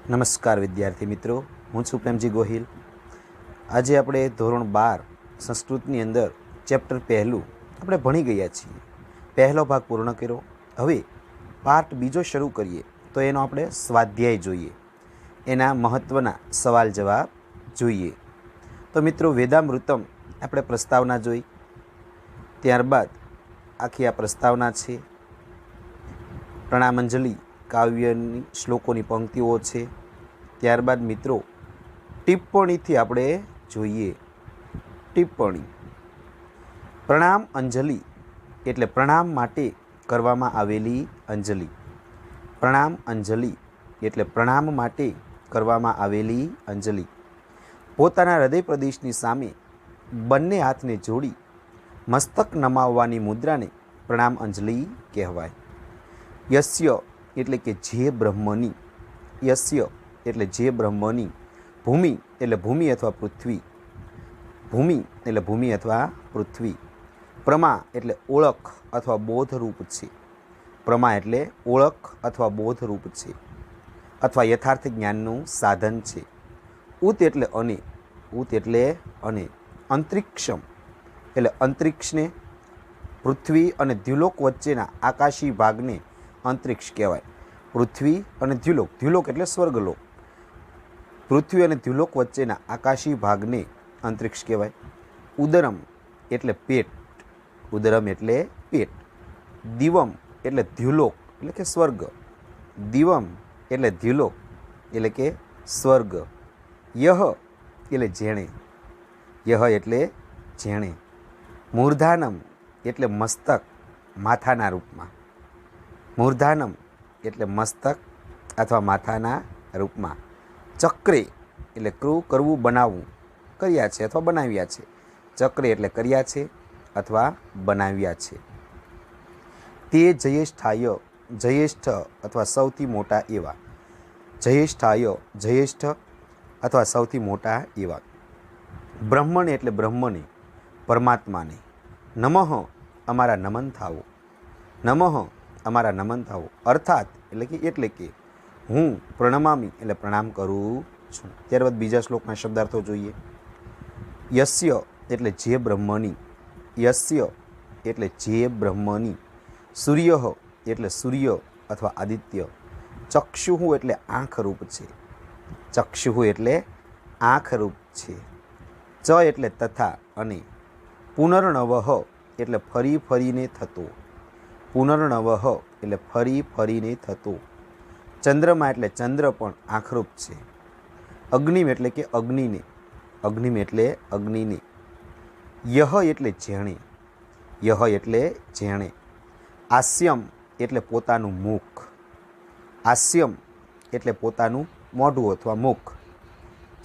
નમસ્કાર વિદ્યાર્થી મિત્રો, હું છું પ્રેમજી ગોહિલ। આજે આપણે ધોરણ 12 સંસ્કૃતની અંદર ચેપ્ટર પહેલું આપણે ભણી ગયા છીએ। પહેલો ભાગ પૂર્ણ કર્યો। હવે પાર્ટ બીજો શરૂ કરીએ તો એનો આપણે સ્વાધ્યાય જોઈએ, એના મહત્ત્વના સવાલ જવાબ જોઈએ। તો મિત્રો, વેદામૃતમ આપણે પ્રસ્તાવના જોઈ, ત્યારબાદ આખી આ પ્રસ્તાવના છે, પ્રણામાંજલિ કાવ્યની શ્લોકોની પંક્તિઓ છે, ત્યારબાદ મિત્રો ટિપ્પણીથી આપણે જોઈએ। ટિપ્પણી: પ્રણામ અંજલિ એટલે પ્રણામ માટે કરવામાં આવેલી અંજલિ। પ્રણામ અંજલિ એટલે પ્રણામ માટે કરવામાં આવેલી અંજલિ। પોતાના હૃદય પ્રદેશની સામે બંને હાથને જોડી મસ્તક નમાવવાની મુદ્રાને પ્રણામ અંજલિ કહેવાય। યસ્ય એટલે કે જે બ્રહ્મની, યસ્ય એટલે જે બ્રહ્મની, ભૂમિ એટલે ભૂમિ અથવા પૃથ્વી, ભૂમિ એટલે ભૂમિ અથવા પૃથ્વી, પ્રમા એટલે ઓળખ અથવા બોધરૂપ છે, પ્રમા એટલે ઓળખ અથવા બોધરૂપ છે અથવા યથાર્થ જ્ઞાનનું સાધન છે। ઉત એટલે અને, ઉત એટલે અને, અંતરિક્ષમ એટલે અંતરિક્ષને, પૃથ્વી અને દ્યુલોક વચ્ચેના આકાશી ભાગને અંતરિક્ષ કહેવાય। પૃથ્વી અને દ્યુલોક, દ્યુલોક એટલે સ્વર્ગલોક, પૃથ્વી અને દ્યુલોક વચ્ચેના આકાશી ભાગને અંતરિક્ષ કહેવાય। ઉદરમ એટલે પેટ, ઉદરમ એટલે પેટ। દિવમ એટલે દ્યુલોક એટલે કે સ્વર્ગ, દિવમ એટલે દ્યુલોક એટલે કે સ્વર્ગ। યહ એટલે જેણે, યહ એટલે જેણે। મૂર્ધાનમ એટલે મસ્તક, માથાના રૂપમાં, મૂર્ધાનમ એટલે મસ્તક અથવા માથાના રૂપમાં। ચક્રે એટલે કરવું, બનાવવું, કર્યા છે અથવા બનાવ્યા છે, ચક્રે એટલે કર્યા છે અથવા બનાવ્યા છે। તે જયેષ્ઠાય, જયેષ્ઠ અથવા સૌથી મોટા એવા, જયેષ્ઠાય જયેષ્ઠ અથવા સૌથી મોટા એવા। બ્રહ્મણે એટલે બ્રહ્મને, પરમાત્માને। નમઃ અમારા નમન થાવો, નમઃ અમારા નમન થાવો, અર્થાત એટલે કે હું પ્રણમામી એટલે પ્રણામ કરું છું। ત્યારબાદ બીજા શ્લોકના શબ્દાર્થો જોઈએ। યસ્ય એટલે જે બ્રહ્મની, યસ્ય એટલે જે બ્રહ્મની। સૂર્ય એટલે સૂર્ય અથવા આદિત્ય। ચક્ષુઃ એટલે આંખ રૂપ છે, ચક્ષુઃ એટલે આંખ રૂપ છે। ચ એટલે તથા અને। પુનર્નવઃ એટલે ફરી ફરીને થતો, પુનર્નવઃ એટલે ફરી ફરીને થતો। ચંદ્રમા એટલે ચંદ્ર પણ આંખરૂપ છે। અગ્નિમ એટલે કે અગ્નિને, અગ્નિમ એટલે અગ્નિને। યહ એટલે જેણે, યહ એટલે જેણે। આસ્યમ એટલે પોતાનું મુખ, આસ્યમ એટલે પોતાનું મોઢું અથવા મુખ।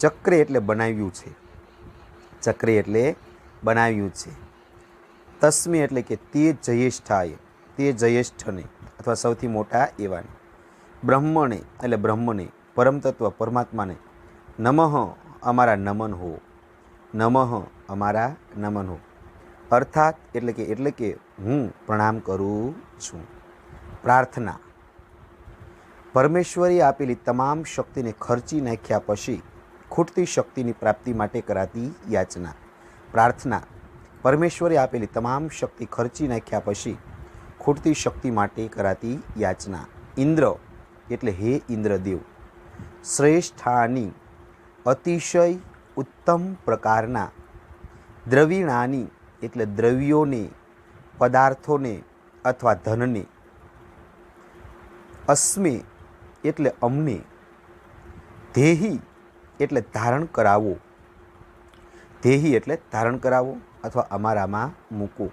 ચક્રે એટલે બનાવ્યું છે, ચક્રે એટલે બનાવ્યું છે। તસ્મે એટલે કે તે જયેષ્ઠાય, તે જયેષ્ઠને અથવા સૌથી મોટા એવાને। બ્રહ્મણે એટલે બ્રહ્મને, પરમતત્વ પરમાત્માને। નમઃ અમારા નમન હો, નમઃ અમારા નમન હો, અર્થાત એટલે કે હું પ્રણામ કરું છું। પ્રાર્થના: પરમેશ્વરે આપેલી તમામ શક્તિને ખર્ચી નાખ્યા પછી ખૂટતી શક્તિની પ્રાપ્તિ માટે કરાતી યાચના। પ્રાર્થના: પરમેશ્વરે આપેલી તમામ શક્તિ ખર્ચી નાખ્યા પછી ખૂટતી શક્તિ માટે કરાતી યાચના। ઇન્દ્ર એટલે હે ઇન્દ્રદેવ। શ્રેષ્ઠાની અતિશય ઉત્તમ પ્રકારના। દ્રવિણાની એટલે દ્રવ્યોને, પદાર્થોને અથવા ધનને। અસ્મે એટલે અમને। ધેહી એટલે ધારણ કરાવો, ધેહી એટલે ધારણ કરાવો અથવા અમારામાં મૂકો।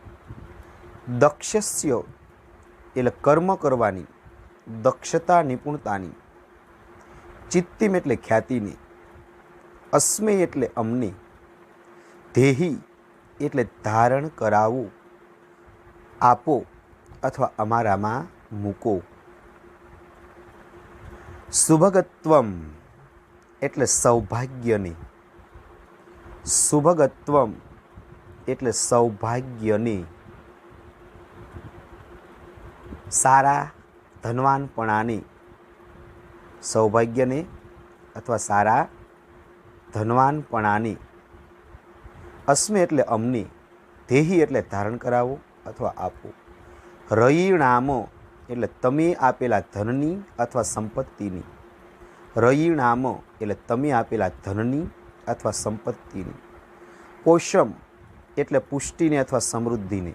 દક્ષસ્ય એટલે કર્મ કરવાની, દક્ષતા નિપુણતાની। ચિત્તિમ એટલે ખ્યાતિને। અસ્મે એટલે અમને। ધેહી એટલે ધારણ કરાવો, આપો અથવા અમારામાં મૂકો। સુભગત્વમ એટલે સૌભાગ્યને, સુભગત્વમ એટલે સૌભાગ્યને। સારા ધનવાનપણાને, સૌભાગ્યને અથવા સારા ધનવાનપણાને. અસ્મે એટલે અમને. દેહી એટલે ધારણ કરાવો અથવા આપો. રયિણામ એટલે તમે આપેલા ધનની અથવા સંપત્તિની. રયિણામ એટલે તમે આપેલા ધનની અથવા સંપત્તિની. પોષમ એટલે પુષ્ટિને અથવા સમૃદ્ધિને.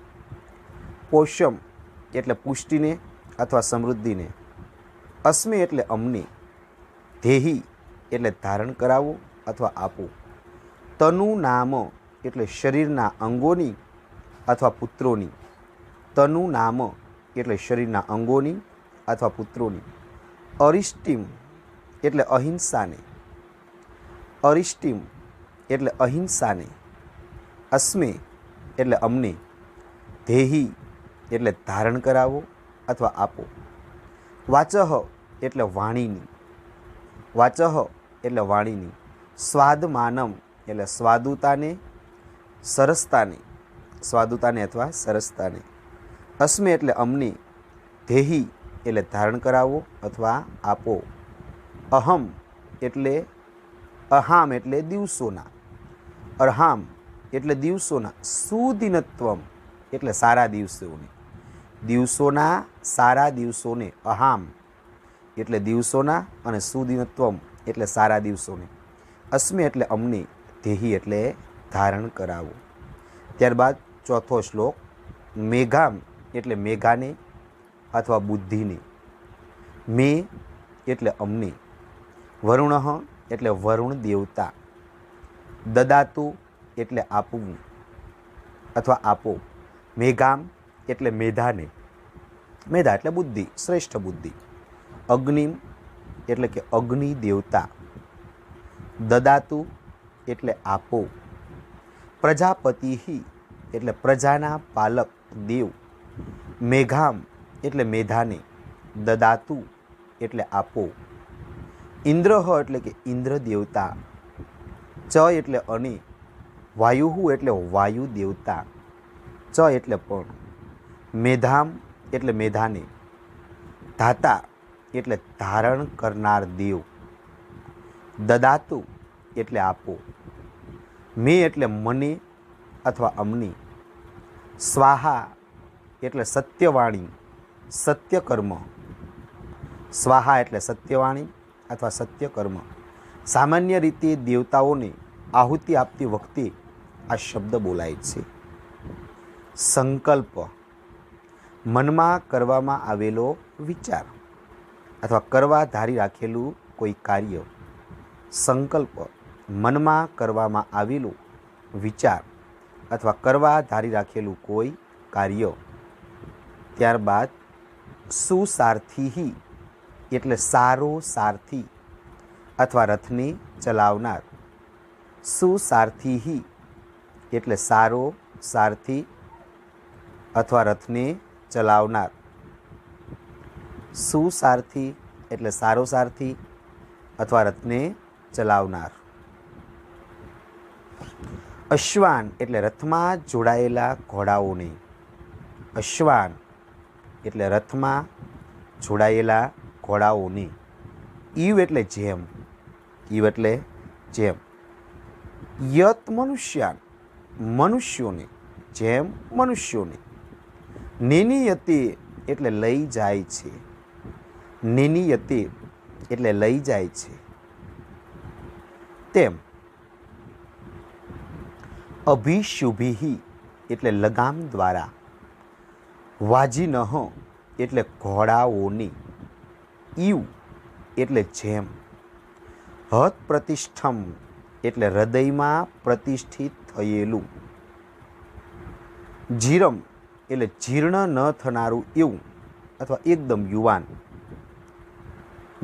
પોષમ એટલે પુષ્ટિને અથવા સમૃદ્ધિને. અસ્મે એટલે અમને. દેહી એટલે ધારણ કરાવો અથવા આપો. તનુ નામ એટલે શરીરના અંગોની અથવા પુત્રોની. તનુ નામ એટલે શરીરના અંગોની અથવા પુત્રોની. અરિષ્ટિમ એટલે અહિંસાને. અરિષ્ટિમ એટલે અહિંસાને. અસ્મે એટલે અમને. દેહી એટલે ધારણ કરાવો અથવા આપો. વાચઃ એટલે વાણીની. વાચઃ એટલે વાણીની. સ્વાદમાનમ એટલે સ્વાદુતાને, સરસતાને. સ્વાદુતાને અથવા સરસતાને. અસ્મે એટલે અમને. દેહી એટલે ધારણ કરાવો અથવા આપો. અહમ એટલે અહામ એટલે દિવસોના. અર્હામ એટલે દિવસોના. સુદિનત્વમ એટલે સારા દિવસોને. દિવસોના સારા દિવસોને. અહામ એટલે દિવસોના અને સુદિનત્વમ એટલે સારા દિવસોને. અસ્મે એટલે અમને. દેહી એટલે ધારણ કરાવો. ત્યારબાદ ચોથો શ્લોક. મેઘામ એટલે મેઘાને અથવા બુદ્ધિને. મે એટલે અમને. વરુણ એટલે વરુણ દેવતા. દદાતુ એટલે આપવું અથવા આપો. મેઘામ એટલે મેધાને. મેધા એટલે બુદ્ધિ, શ્રેષ્ઠ બુદ્ધિ. અગ્નિમ એટલે કે અગ્નિ દેવતા. દદાતુ એટલે આપો. પ્રજાપતિ એટલે પ્રજાના પાલક દેવ. મેઘામ એટલે મેધાને. દદાતુ એટલે આપો. ઇન્દ્ર એટલે કે ઇન્દ્ર દેવતા. ચ એટલે અને. વાયુ એટલે વાયુ દેવતા. ચ એટલે પણ. મેધામ એટલે મેધાને. ધાતા એટલે ધારણ કરનાર દેવ. દદાતુ એટલે આપો. મે એટલે મને અથવા અમને. સ્વાહા એટલે સત્યવાણી, સત્યકર્મ. સ્વાહા એટલે સત્યવાણી અથવા સત્યકર્મ. સામાન્ય રીતે દેવતાઓને આહુતિ આપતી વખતે આ શબ્દ બોલાય છે. સંકલ્પ મનમાં કરવામાં આવેલો વિચાર અથવા કરવા ધારી રાખેલું કોઈ કાર્ય. સંકલ્પ મનમાં કરવામાં આવેલો વિચાર અથવા કરવા ધારી રાખેલું કોઈ કાર્ય. ત્યારબાદ સુસારથી એટલે સારો સારથી અથવા રથને ચલાવનાર. સુસારથી એટલે સારો સારથી અથવા રથને ચલાવનાર. સુસારથી એટલે સારો સારથી અથવા રથને ચલાવનાર. અશ્વાન એટલે રથમાં જોડાયેલા ઘોડાઓને. અશ્વાન એટલે રથમાં જોડાયેલા ઘોડાઓને. ઈવ એટલે જેમ. ઈવ એટલે જેમ. યત મનુષ્યાન મનુષ્યોને. જેમ મનુષ્યોને. નેનિયતે એટલે લઈ જાય છે. નેનિયતે એટલે લઈ જાય છે. તેમ. અભિશુભિ એટલે લગામ દ્વારા. વાજિનઃ એટલે ઘોડાઓને. ઈવ એટલે જેમ. હત પ્રતિષ્ઠમ એટલે હૃદયમાં પ્રતિષ્ઠિત થયેલું. જીરમ એટલે જીર્ણ ન થનારું એવું અથવા એકદમ યુવાન.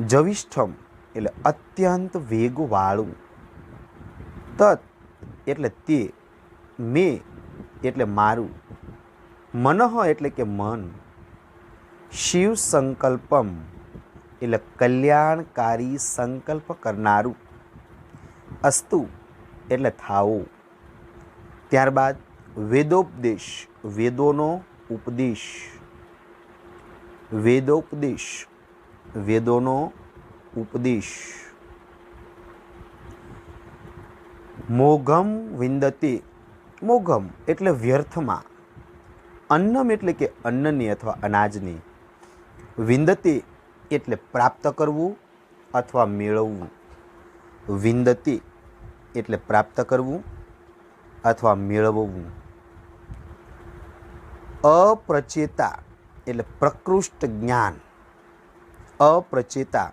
જવિષ્ઠમ એટલે અત્યંત વેગવાળું. તત એટલે તે. મે એટલે મારું. મનઃ એટલે કે મન. શિવ સંકલ્પમ એટલે કલ્યાણકારી સંકલ્પ કરનારું. અસ્તુ એટલે થાવું. ત્યારબાદ વેદોપદેશ વેદોનો ઉપદેશ. વેદોપદેશ વેદોનો ઉપદેશ. મોઘમ વિંદતે, મોઘમ એટલે વ્યર્થમાં, અન્નમ એટલે કે અન્નને અથવા અનાજને, વિંદતે એટલે પ્રાપ્ત કરવું અથવા મેળવવું, વિંદતે એટલે પ્રાપ્ત કરવું અથવા મેળવવું. અપ્રચેતા એટલે પ્રકૃષ્ટ જ્ઞાન, અપ્રચેતા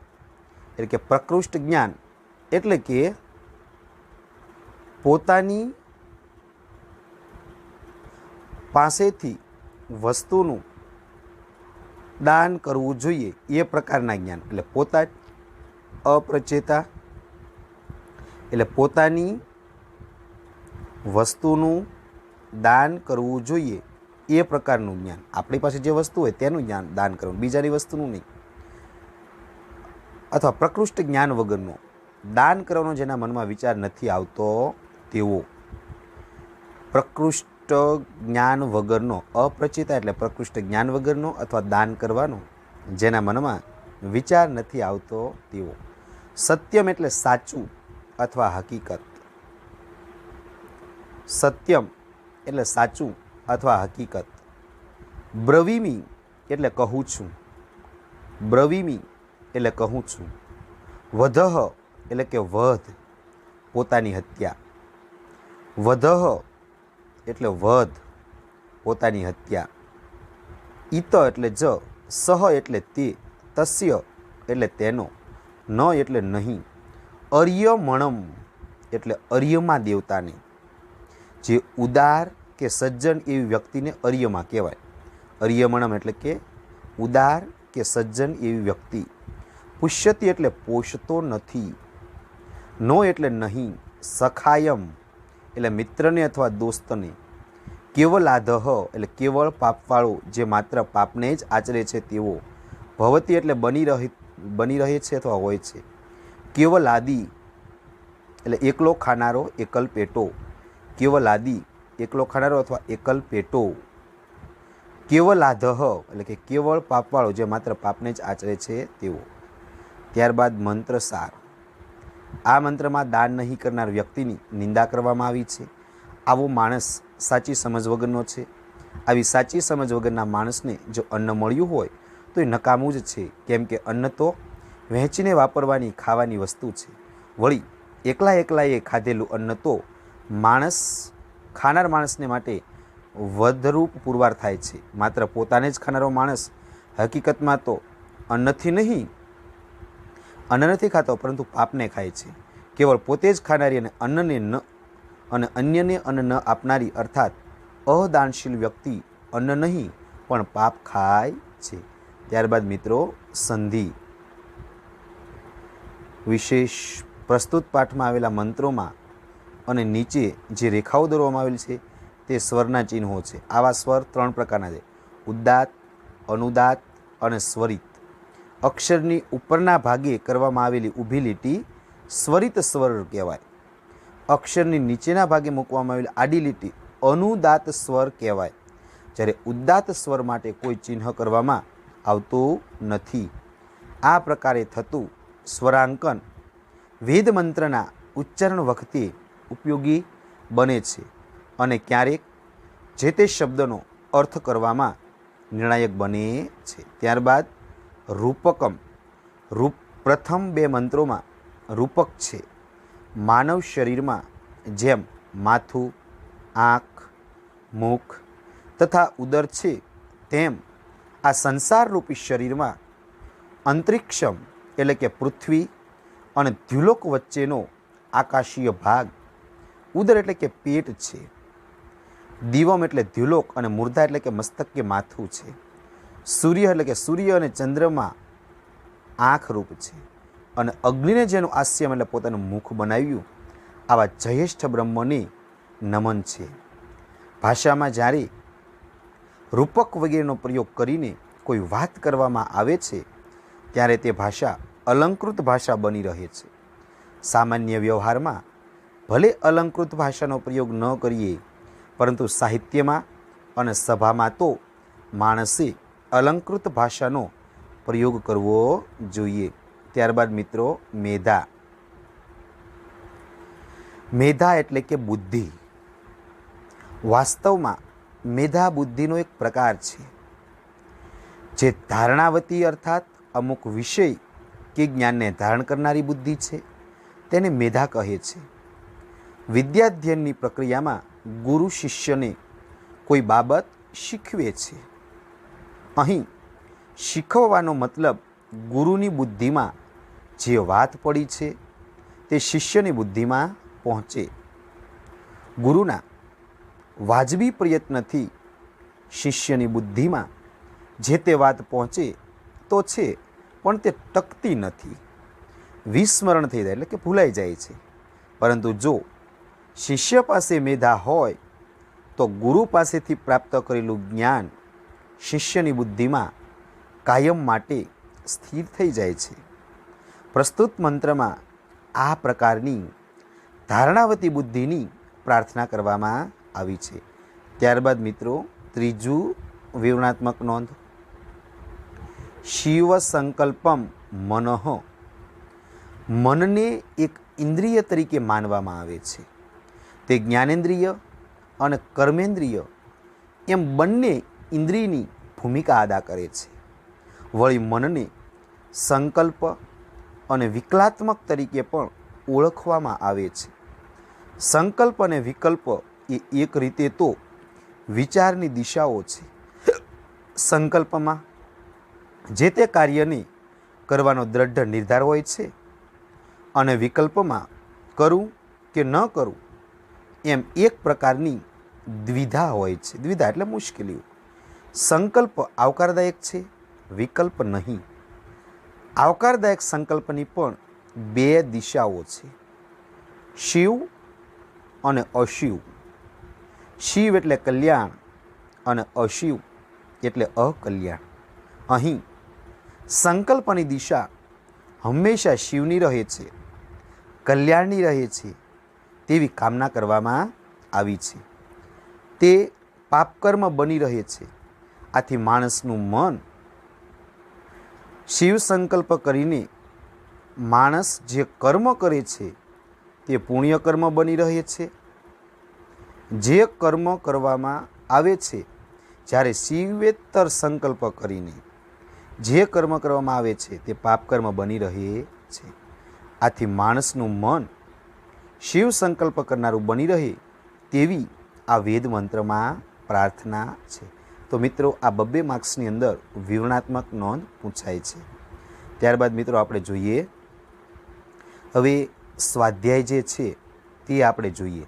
એટલે કે પ્રકૃષ્ટ જ્ઞાન એટલે કે પોતાની પાસેથી વસ્તુનું દાન કરવું જોઈએ એ પ્રકારના જ્ઞાન. એટલે પોતા અપ્રચેતા એટલે પોતાની વસ્તુનું દાન કરવું જોઈએ એ પ્રકારનું જ્ઞાન. આપણી પાસે જે વસ્તુ હોય તેનું જ્ઞાન દાન કરવું, બીજાની વસ્તુનું નહીં. અથવા પ્રકૃષ્ટ જ્ઞાન વગરનો, દાન કરવાનો જેના મનમાં વિચાર નથી આવતો તેવો. પ્રકૃષ્ટ જ્ઞાન વગરનો, અપ્રચિતા એટલે પ્રકૃષ્ટ જ્ઞાન વગરનો અથવા દાન કરવાનો જેના મનમાં વિચાર નથી આવતો તેવો. સત્યમ એટલે સાચું અથવા હકીકત, સત્યમ એટલે સાચું અથવા હકીકત. બ્રવીમી એટલે કહું છું, બ્રવીમી એટલે કહું છું. વધહ એટલે કે વધ, પોતાની હત્યા, વધહ એટલે વધ, પોતાની હત્યા. ઈત એટલે જ, સહ એટલે તે, તસ્ય એટલે તેનો, ન એટલે નહીં. અર્યમણમ એટલે અર્યમા દેવતાને. જે ઉદાર કે સજ્જન એવી વ્યક્તિને અર્યમા કહેવાય. અર્યમણમ એટલે કે ઉદાર કે સજ્જન એવી વ્યક્તિ. પુષ્યતિ એટલે પોષતો નથી, નો એટલે નહીં. સખાયમ એટલે મિત્રને અથવા દોસ્તને. કેવલાધહ એટલે કેવળ પાપવાળો, જે માત્ર પાપને જ આચરે છે તેવો. ભવતી એટલે બની રહે છે અથવા હોય છે. કેવલાદિ એટલે એકલો ખાનારો, એકલ પેટો. કેવલાદિ એકલો ખાનારો અથવા એકલ પેટો. કેવલાધહ એટલે કે કેવળ પાપવાળો, જે માત્ર પાપને જ આચરે છે તેવો. ત્યારબાદ મંત્ર સાર. આ મંત્રમાં દાન નહીં કરનાર વ્યક્તિની નિંદા કરવામાં આવી છે. આવો માણસ સાચી સમજ વગરનો છે. આવી સાચી સમજ વગરના માણસને જો અન્ન મળ્યું હોય તો એ નકામું જ છે, કેમ કે અન્ન તો વહેંચીને વાપરવાની, ખાવાની વસ્તુ છે. વળી એકલાએ ખાધેલું અન્ન તો ખાનાર માણસને માટે વધરૂપ પુરવાર થાય છે. માત્ર પોતાને જ ખાનારો માણસ હકીકતમાં તો અન્ન નથી ખાતો, પરંતુ પાપને ખાય છે. કેવળ પોતે જ ખાનારી અને અન્યને અન્ન ન આપનારી અર્થાત અદાનશીલ વ્યક્તિ અન્ન નહીં પણ પાપ ખાય છે. ત્યારબાદ મિત્રો સંધિ. વિશેષ પ્રસ્તુત પાઠમાં આવેલા મંત્રોમાં અને નીચે જે રેખાઓ દોરવામાં આવેલી છે તે સ્વરના ચિહ્નો છે. આવા સ્વર 3 પ્રકારના છે: ઉદ્દાત, અનુદાત અને સ્વરિત. અક્ષરની ઉપરના ભાગે કરવામાં આવેલી ઊભી લીટી સ્વરિત સ્વર કહેવાય. અક્ષરની નીચેના ભાગે મૂકવામાં આવેલી આડી લીટી અનુદાત સ્વર કહેવાય. જ્યારે ઉદ્દાત સ્વર માટે કોઈ ચિહ્ન કરવામાં આવતું નથી. આ પ્રકારે થતું સ્વરાંકન વેદ મંત્રના ઉચ્ચારણ વખતે ઉપયોગી બને છે અને ક્યારેક જે તે શબ્દનો અર્થ કરવામાં નિર્ણાયક બને છે. ત્યારબાદ રૂપકમ. પ્રથમ 2 મંત્રોમાં રૂપક છે. માનવ શરીરમાં જેમ માથું, આંખ, મુખ તથા ઉદર છે, તેમ આ સંસારરૂપી શરીરમાં અંતરિક્ષમ એટલે કે પૃથ્વી અને દ્યુલોક વચ્ચેનો આકાશીય ભાગ, ઉદર એટલે કે પેટ છે, દિવમ એટલે દ્યુલોક અને મૂર્ધા એટલે કે મસ્તક કે માથું છે, સૂર્ય એટલે કે સૂર્ય અને ચંદ્રમાં આંખ રૂપ છે, અને અગ્નિને જેનું આસ્યમ એટલે પોતાનું મુખ બનાવ્યું આવા જયેષ્ઠ બ્રહ્મને નમન છે. ભાષામાં જ્યારે રૂપક વગેરેનો પ્રયોગ કરીને કોઈ વાત કરવામાં આવે છે ત્યારે તે ભાષા અલંકૃત ભાષા બની રહે છે. સામાન્ય વ્યવહારમાં ભલે અલંકૃત ભાષાનો પ્રયોગ ન કરીએ, પરંતુ સાહિત્યમાં અને સભામાં તો માણસે અલંકૃત ભાષાનો પ્રયોગ કરવો જોઈએ. ત્યારબાદ મિત્રો મેધા. મેધા એટલે કે બુદ્ધિ. વાસ્તવમાં મેધા બુદ્ધિનો એક પ્રકાર છે, જે ધારણાવતી અર્થાત અમુક વિષય કે જ્ઞાનને ધારણ કરનારી બુદ્ધિ છે, તેને મેધા કહે છે. વિદ્યાધ્યયનની પ્રક્રિયામાં ગુરુ શિષ્યને કોઈ બાબત શીખવે છે. અહીં શીખવવાનો મતલબ ગુરુની બુદ્ધિમાં જે વાત પડી છે તે શિષ્યની બુદ્ધિમાં પહોંચે. ગુરુના વાજબી પ્રયત્નથી શિષ્યની બુદ્ધિમાં જે તે વાત પહોંચે તો છે, પણ તે ટકતી નથી, વિસ્મરણ થઈ જાય એટલે કે ભૂલાઈ જાય છે. પરંતુ જો શિષ્ય પાસે મેધા હોય તો ગુરુ પાસેથી પ્રાપ્ત કરેલું જ્ઞાન શિષ્યની બુદ્ધિમાં કાયમ માટે સ્થિર થઈ જાય છે. પ્રસ્તુત મંત્રમાં આ પ્રકારની ધારણાવતી બુદ્ધિની પ્રાર્થના કરવામાં આવી છે. ત્યારબાદ મિત્રો ત્રીજું વિવરણાત્મક નોંધ. શિવ સંકલ્પમ મનઃ. મનને એક ઇન્દ્રિય તરીકે માનવામાં આવે છે. તે જ્ઞાનેન્દ્રિય અને કર્મેન્દ્રિય એમ બંને ઇન્દ્રિયની ભૂમિકા અદા કરે છે. વળી મનને સંકલ્પ અને વિકલાત્મક તરીકે પણ ઓળખવામાં આવે છે. સંકલ્પ અને વિકલ્પ એ એક રીતે તો વિચારની દિશાઓ છે. સંકલ્પમાં જે તે કાર્યને કરવાનો દ્રઢ નિર્ધાર હોય છે અને વિકલ્પમાં કરું કે ન કરું એમ એક પ્રકારની દ્વિધા હોય છે. દ્વિધા એટલે મુશ્કેલીઓ. સંકલ્પ આવકારદાયક છે, વિકલ્પ નહીં. આવકારદાયક સંકલ્પની પણ બે દિશાઓ છે, શિવ અને અશિવ. શિવ એટલે કલ્યાણ અને અશિવ એટલે અકલ્યાણ. અહીં સંકલ્પની દિશા હંમેશા શિવની રહે છે, કલ્યાણની રહે છે તેવી કામના કરવામાં આવી છે. તે પાપકર્મ બની રહે છે. આથી માણસનું મન શિવ સંકલ્પ કરીને માણસ જે કર્મ કરે છે તે પુણ્ય કર્મ બની રહે છે. જે કર્મ કરવામાં આવે છે, જ્યારે શિવેતર સંકલ્પ કરીને જે કર્મ કરવામાં આવે છે તે પાપ કર્મ બની રહે છે. આથી માણસનું મન શિવ સંકલ્પ કરનારું બની રહે તેવી આ વેદ મંત્રમાં પ્રાર્થના છે. તો મિત્રો આ 2 માર્ક્સની અંદર વિવરણાત્મક નોંધ પૂછાય છે. ત્યારબાદ મિત્રો આપણે જોઈએ હવે સ્વાધ્યાય જે છે તે આપણે જોઈએ.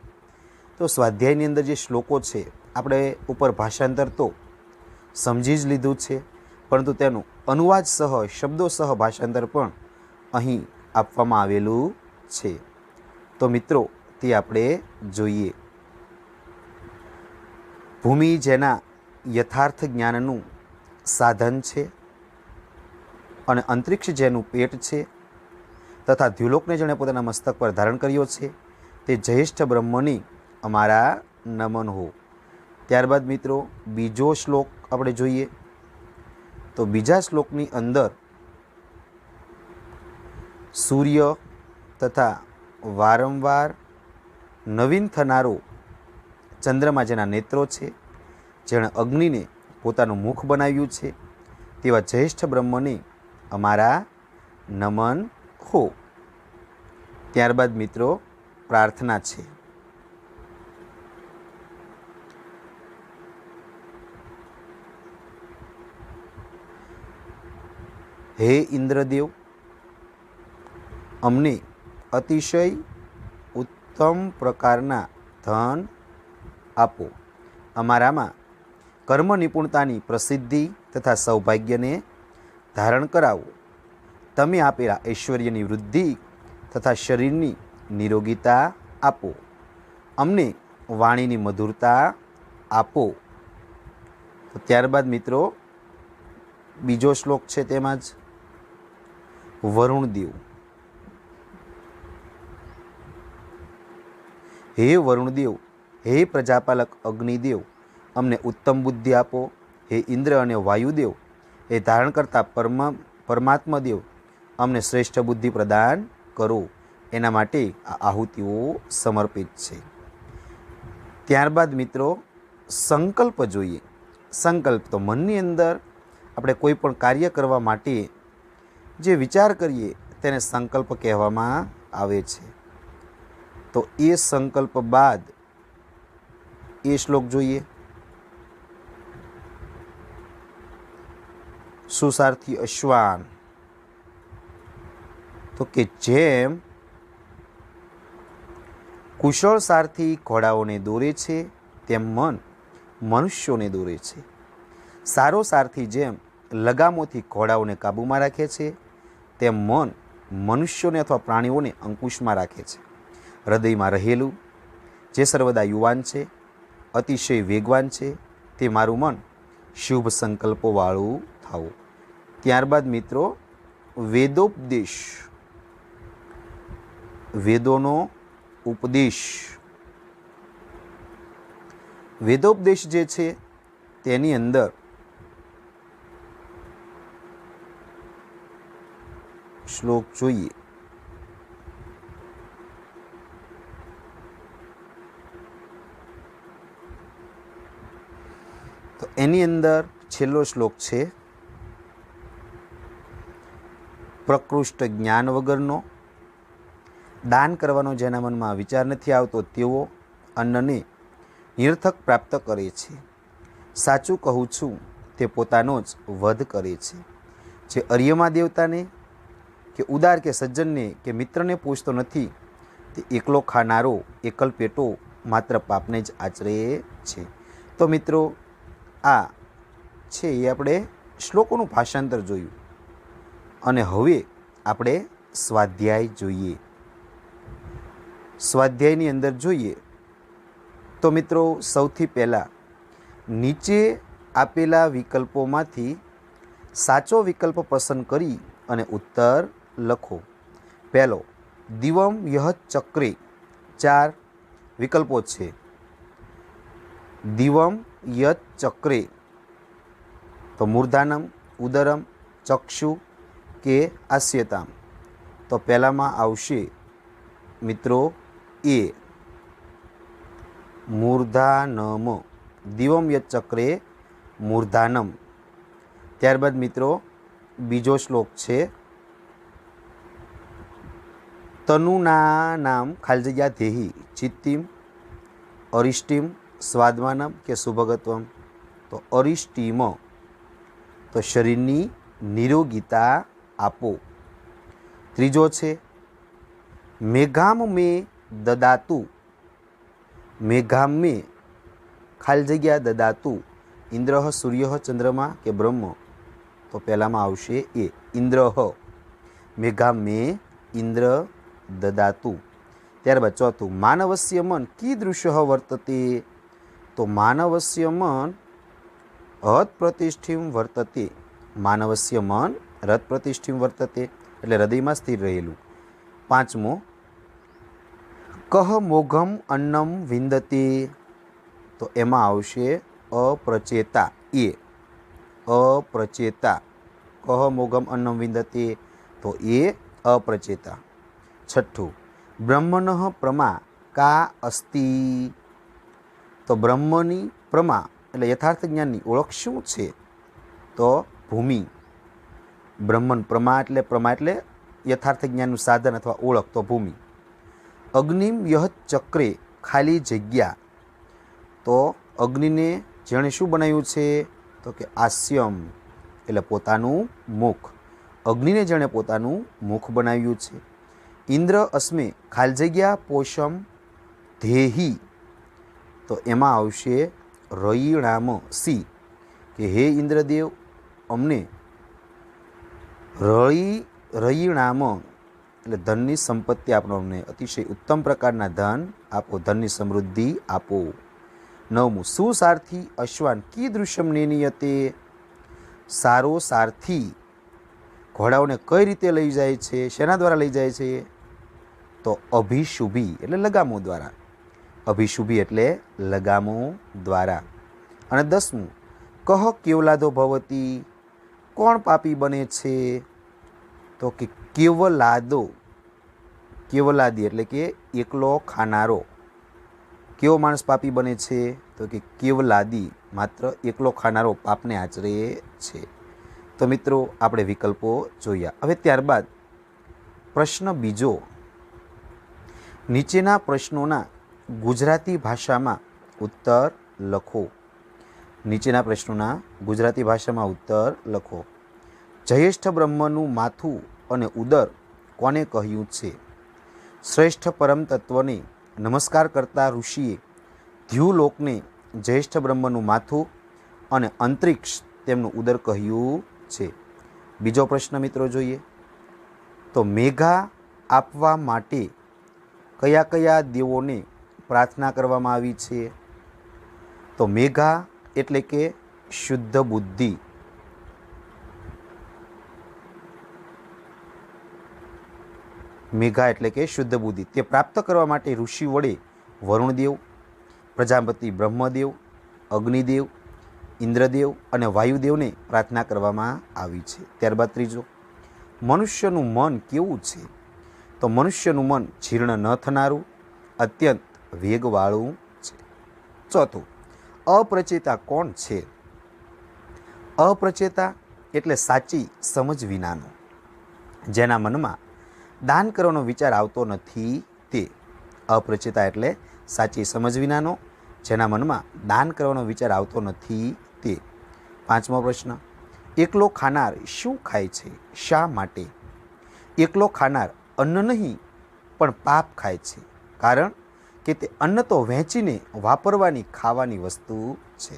તો સ્વાધ્યાયની અંદર જે શ્લોકો છે આપણે ઉપર ભાષાંતર તો સમજી જ લીધું છે, પરંતુ તેનું અનુવાદ સહ શબ્દો સહ ભાષાંતર પણ અહીં આપવામાં આવેલું છે. તો મિત્રો તે આપણે જોઈએ. ભૂમિ જેના યથાર્થ જ્ઞાનનું સાધન છે અને અંતરિક્ષ જેનું પેટ છે તથા દ્યુલોકને જેણે પોતાના મસ્તક પર ધારણ કર્યો છે તે જ્યેષ્ઠ બ્રહ્મની અમારા નમન હો. ત્યારબાદ મિત્રો બીજો શ્લોક આપણે જોઈએ. તો બીજા શ્લોકની અંદર સૂર્ય તથા વારંવાર નવીન થનારો ચંદ્રમા જેના નેત્રો છે, જેણે અગ્નિને પોતાનું મુખ બનાવ્યું છે, તેવા જ્યેષ્ઠ બ્રહ્મને અમારા નમન હો. ત્યારબાદ મિત્રો પ્રાર્થના છે. હે ઇન્દ્રદેવ, અમને અતિશય ઉત્તમ પ્રકારના ધન આપો. અમારામાં કર્મ નિપુણતાની પ્રસિદ્ધિ તથા સૌભાગ્યને ધારણ કરાવો. તમે આપેલા ઐશ્વર્યની વૃદ્ધિ તથા શરીરની નિરોગીતા આપો. અમને વાણીની મધુરતા આપો. તો ત્યારબાદ મિત્રો બીજો શ્લોક છે, તેમાં જ વરુણદેવ. હે વરુણદેવ, હે પ્રજાપાલક અગ્નિદેવ, અમને ઉત્તમ બુદ્ધિ આપો. હે ઇન્દ્ર અને વાયુદેવ, એ ધારણ કરતા પરમાત્મા દેવ, અમને શ્રેષ્ઠ બુદ્ધિ પ્રદાન કરો. એના માટે આ આહુતિઓ સમર્પિત છે. ત્યારબાદ મિત્રો સંકલ્પ જોઈએ. સંકલ્પ તો મનની અંદર આપણે કોઈ પણ કાર્ય કરવા માટે જે વિચાર કરીએ તેને સંકલ્પ કહેવામાં આવે છે. તો એ સંકલ્પ બાદ એ શ્લોક જોઈએ. સુસારથી અશ્વાન, તો કે જેમ કુશળ સારથી ઘોડાઓને દોરે છે તેમ મન મનુષ્યોને દોરે છે. સારો સારથી જેમ લગામોથી ઘોડાઓને કાબૂમાં રાખે છે તેમ મન મનુષ્યોને અથવા પ્રાણીઓને અંકુશમાં રાખે છે. હૃદયમાં રહેલું જે સર્વદા યુવાન છે, અતિશય વેગવાન છે, તે મારું મન શુભ સંકલ્પોવાળું થવું. ત્યારબાદ મિત્રો વેદોપદેશ, વેદોનો ઉપદેશ. વેદોપદેશ જે છે તેની અંદર શ્લોક જોઈએ. તો એની અંદર છેલ્લો શ્લોક છે પ્રકૃષ્ટ જ્ઞાન વગરનો, દાન કરવાનો જેના મનમાં વિચાર નથી આવતો તેઓ અન્નને નિરર્થક પ્રાપ્ત કરે છે. સાચું કહું છું તે પોતાનો જ વધ કરે છે. જે અર્યમા દેવતાને કે ઉદાર કે સજ્જનને કે મિત્રને પૂછતો નથી તે એકલો ખાનારો એકલ પેટો માત્ર પાપને જ આચરે છે. તો મિત્રો આ છે એ આપણે શ્લોકોનું ભાષાંતર જોયું અને હવે આપણે સ્વાધ્યાય જોઈએ. સ્વાધ્યાયની અંદર જોઈએ તો મિત્રો સૌથી પહેલાં નીચે આપેલા વિકલ્પોમાંથી સાચો વિકલ્પ પસંદ કરી અને ઉત્તર લખો. પહેલો દિવમ યહ ચક્રે, 4 વિકલ્પો છે. દિવમ યત ચક્રે, તો મૂર્ધાનમ, ઉદરમ, ચક્ષુ કે આસ્યતામ. તો પહેલામાં આવશે મિત્રો એ મૂર્ધાનમ, દિવમ યત ચક્રે મૂર્ધાનમ. ત્યારબાદ મિત્રો બીજો શ્લોક છે તનુના નામ ખાલી જગ્યા ધેહી ચિત્તિમ અરિષ્ટિમ સ્વાદમાનમ કે સુભગત્વમ. તો અરિષ્ટિમ, તો શરીરની નિરોગીતા આપો. ત્રીજો છે મેઘામ મે દદાતુ, મેઘામ મે ખાલી જગ્યા દદાતુ ઇન્દ્ર સૂર્ય ચંદ્રમા કે બ્રહ્મ. તો પહેલામાં આવશે એ ઇન્દ્ર, મેઘામ મે ઇન્દ્ર દદાતુ. ત્યારબાદ ચોથું માનવસ્ય મન કીદૃશ વર્તતે. તો માનવસ્ય મન હૃત પ્રતિષ્ઠિમ વર્તતે. માનવસ્ય મન હૃત પ્રતિષ્ઠિમ વર્તતે એટલે હૃદયમાં સ્થિર રહેલું. પાંચમો કહ મોઘમ અન્નમ વિંદતે. તો એમાં આવશે અપ્રચેતા એ, અપ્રચેતા. કહ મોઘમ અન્નમ વિંદતે, તો એ અપ્રચેતા. છઠ્ઠું બ્રહ્મણઃ પ્રમા કા અસ્તિ. તો બ્રહ્મની પ્રમા એટલે યથાર્થ જ્ઞાનની ઓળખ શું છે? તો ભૂમિ. બ્રહ્મન પ્રમા એટલે યથાર્થ જ્ઞાનનું સાધન અથવા ઓળખ, તો ભૂમિ. અગ્નિમ યહ ચક્રે ખાલી જગ્યા. તો અગ્નિને જેણે શું બનાવ્યું છે? તો કે આસ્યમ એટલે પોતાનું મુખ. અગ્નિને જેણે પોતાનું મુખ બનાવ્યું છે. ઇન્દ્ર અસ્મે ખાલી જગ્યા પોષમ ધેહી. તો એમાં આવશે રયિણામ સી કે હે ઇન્દ્રદેવ અમને રયિણામ એટલે ધનની સંપત્તિ આપો, અમને અતિશય ઉત્તમ પ્રકારના ધન આપો, ધનની સમૃદ્ધિ આપો. નવમું સુસારથી અશ્વાન કીદૃશ્યમ નિયતે. સારો સારથી ઘોડાઓને કઈ રીતે લઈ જાય છે? શેના દ્વારા લઈ જાય છે? તો અભિશુભી એટલે લગામો દ્વારા. અભિશુભી એટલે લગામો દ્વારા. અને 10મું કહ કેવલાદો ભવતી. કોણ પાપી બને છે? તો કે કેવલાદો કેવલાદી એટલે કે એકલો ખાનારો. કેવો માણસ પાપી બને છે? તો કે કેવલાદી, માત્ર એકલો ખાનારો પાપને આચરે છે. તો મિત્રો આપણે વિકલ્પો જોયા. હવે ત્યારબાદ પ્રશ્ન બીજો, નીચેના પ્રશ્નોના ગુજરાતી ભાષામાં ઉત્તર લખો. નીચેના પ્રશ્નોના ગુજરાતી ભાષામાં ઉત્તર લખો. જયેષ્ઠ બ્રહ્મનું માથું અને ઉદર કોને કહ્યું છે? શ્રેષ્ઠ પરમ તત્વને નમસ્કાર કરતા ઋષિએ ધ્યુલોકને જ્યેષ્ઠ બ્રહ્મનું માથું અને અંતરિક્ષ તેમનું ઉદર કહ્યું છે. બીજો પ્રશ્ન મિત્રો જોઈએ તો મેઘા આપવા માટે કયા કયા દેવોને પ્રાર્થના કરવામાં આવી છે? તો મેઘા એટલે કે શુદ્ધ બુદ્ધિ. મેઘા એટલે કે શુદ્ધ બુદ્ધિ. તે પ્રાપ્ત કરવા માટે ઋષિ વડે વરુણદેવ, પ્રજાપતિ બ્રહ્મદેવ, અગ્નિદેવ, ઇન્દ્રદેવ અને વાયુદેવને પ્રાર્થના કરવામાં આવી છે. ત્યારબાદ ત્રીજો, મનુષ્યનું મન કેવું છે? તો મનુષ્યનું મન જીર્ણ ન થનારું, અત્યંત વેગવાળું છે. ચોથું, અપ્રચેતા કોણ છે? અપ્રચેતા એટલે સાચી સમજ વિનાનો, જેના મનમાં દાન કરવાનો વિચાર આવતો નથી તે. અપ્રચેતા એટલે સાચી સમજ વિનાનો, જેના મનમાં દાન કરવાનો વિચાર આવતો નથી તે. પાંચમો પ્રશ્ન, એકલો ખાનાર શું ખાય છે? શા માટે? એકલો ખાનાર અન્ન નહીં પણ પાપ ખાય છે, કારણ કે તે અન્ન તો વહેંચીને વાપરવાની ખાવાની વસ્તુ છે.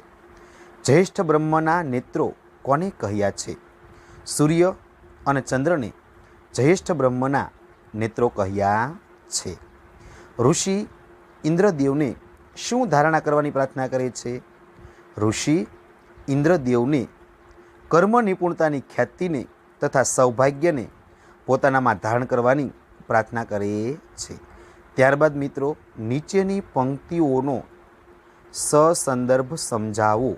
જ્યેષ્ઠ બ્રહ્મના નેત્રો કોને કહ્યા છે? સૂર્ય અને ચંદ્રને જ્યેષ્ઠ બ્રહ્મના નેત્રો કહ્યા છે. ઋષિ ઇન્દ્રદેવને શું ધારણા કરવાની પ્રાર્થના કરે છે? ઋષિ ઇન્દ્રદેવને કર્મ નિપુણતાની ખ્યાતિને તથા સૌભાગ્યને પોતાનામાં ધારણ કરવાની પ્રાર્થના કરે છે. ત્યારબાદ મિત્રો નીચેની પંક્તિઓનો સસંદર્ભ સમજાવો.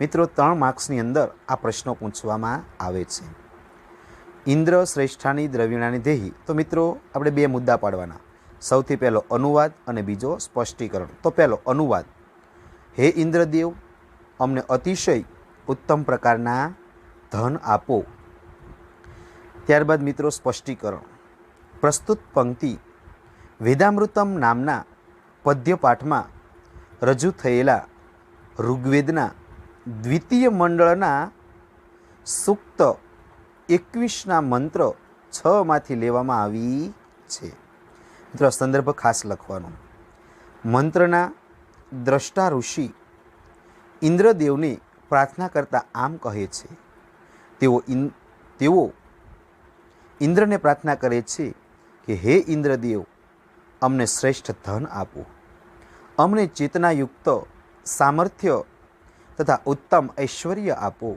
મિત્રો 3 માર્ક્સની અંદર આ પ્રશ્નો પૂછવામાં આવે છે. ઇન્દ્ર શ્રેષ્ઠાની દ્રવિણાની દેહી. તો મિત્રો આપણે 2 મુદ્દા પાડવાના. સૌથી પહેલો અનુવાદ અને બીજો સ્પષ્ટીકરણ. તો પહેલો અનુવાદ, હે ઇન્દ્રદેવ, અમને અતિશય ઉત્તમ પ્રકારના ધન આપો. ત્યારબાદ મિત્રો સ્પષ્ટીકરણ. પ્રસ્તુત પંક્તિ વેદામૃતમ નામના પદ્યપાઠમાં રજૂ થયેલા ઋગ્વેદના દ્વિતીય મંડળના સૂક્ત 21ના મંત્ર 6માંથી લેવામાં આવી છે. મિત્રો સંદર્ભ ખાસ લખવાનો. મંત્રના દ્રષ્ટા ઋષિ ઇન્દ્રદેવને પ્રાર્થના કરતા આમ કહે છે. તેઓ ઇન્દ્રને પ્રાર્થના કરે છે કે હે ઇન્દ્રદેવ, અમને શ્રેષ્ઠ ધન આપો, અમને ચેતનાયુક્ત સામર્થ્ય તથા ઉત્તમ ઐશ્વર્ય આપો,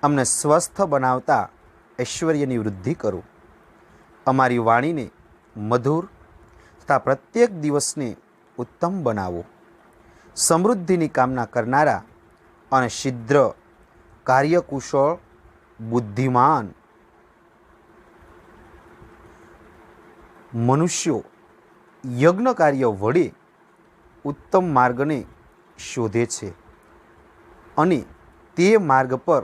અમને સ્વસ્થ બનાવતા ઐશ્વર્યની વૃદ્ધિ કરો, અમારી વાણીને મધુર તથા પ્રત્યેક દિવસને ઉત્તમ બનાવો, સમૃદ્ધિની કામના કરનારા અને શીઘ્ર કાર્યકુશળ બુદ્ધિમાન મનુષ્યો યજ્ઞ કાર્ય વડે ઉત્તમ માર્ગને શોધે છે અને તે માર્ગ પર